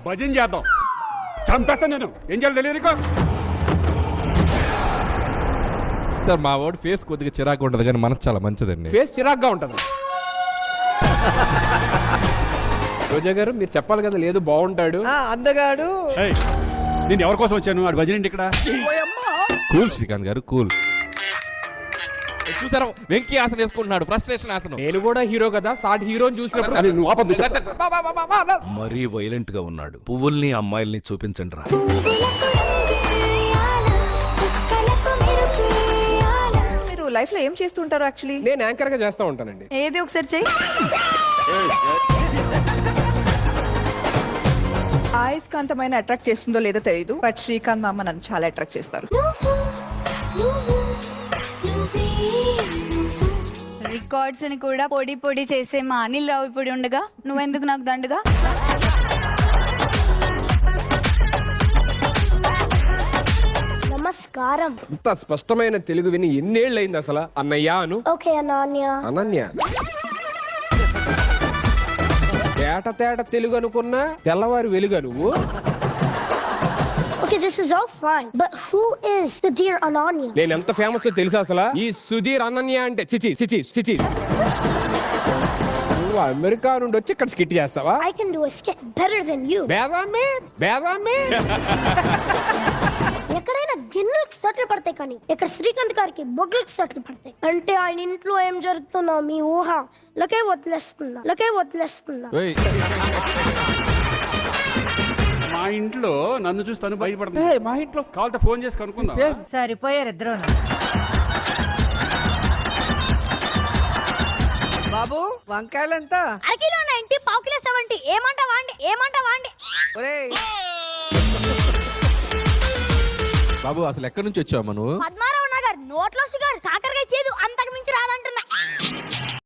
భజన చేద్దాం. చంపేస్తాను నేను. ఏం చేయాలి తెలియదు. సార్ మా వాడు ఫేస్ కొద్దిగా చిరాకు ఉంటుంది కానీ మనసు చాలా మంచిదండి. ఫేస్ చిరాగ్గా ఉంటుంది. రోజా గారు మీరు చెప్పాలి కదా, లేదు బాగుంటాడు అందగాడు. నేను ఎవరి కోసం వచ్చాను? ఆడు భజన ఏంటి ఇక్కడ? కూల్ శ్రీకాంత్ గారు కూల్. చూసారా వెంకీ ఆసన వేసుకుంటున్నాడు, ఫ్రస్ట్రేషన్ ఆసనం. నేను కూడా హీరో కదా, సాటి హీరోని చూసినప్పుడు అది నువ్వు ఆపొద్దు. మరీ వైలెంట్ గా ఉన్నాడు. పువ్వుల్ని అమ్మాయిల్ని చూపించండి రా. మీరు లైఫ్ లో ఏం చేస్తుంటారు యాక్చువల్లీ? నేను యాంకర్ గా చేస్తా ఉంటానండి. ఏది ఒకసారి చెయ్యి. ఆయస్కాంతమైన అట్రాక్ట్ చేస్తుందో లేదో తెలియదు, బట్ శ్రీకాంత్ మామ నన్ను చాలా అట్రాక్ట్ చేస్తారు. రికార్డ్స్ ని కూడా పొడి పొడి చేసే మా అనిల్ రావు ఇప్పుడు ఉండగా నువ్వెందుకు నాకు దండగా? నమస్కారం. అంత స్పష్టమైన తెలుగు విని ఎన్నేళ్ళు అయింది అసలు? అన్నయ్య అను. ఓకే అనన్య. అనన్య తేట తేట తెలుగు అనుకున్నా తెల్లవారు వెలుగా నువ్వు. Okay, this is all fine. But who is the dear Ananya? నేను ఎంత ఫేమస్ తెలుసా అసలు? ఈ సుధీర్ అనన్య అంటే చిచి చిచి చిచి. నువ్వు అమెరికా నుండి వచ్చి ఇక్కడ స్కిట్ చేస్తావా? I can do a skit better than you. బేదామే బేదామే. ఎక్కడైనా గిన్నెలకు సట్లు పడతాయి కానీ ఇక్కడ శ్రీకాంత్ గారికి బొగ్గలకు సట్లు పడతాయి. అంటే ఆయన ఇంట్లో ఏం జరుగుతుందో మీ ఊహ లకే వదిలేస్తున్నా. మా ఇంట్లో నన్ను చూసి తను భయపడుతుంది. మా ఇంట్లో కావాలంటే ఫోన్ చేసి కనుక్కుందాం. సరిపోయారు ఇద్దరు. బాబు వంకాయలు ఎంత? అరకిలో 90, పావు కిలో 70. ఏమంటావాండి? ఒరేయ్ బాబు అసలు ఎక్కడి నుంచి వచ్చావు నువ్వు? పద్మారావు నగర్. నోట్లో షుగర్, కాకరకాయ చేదు, అంతకు మించి రాదంటున్నా.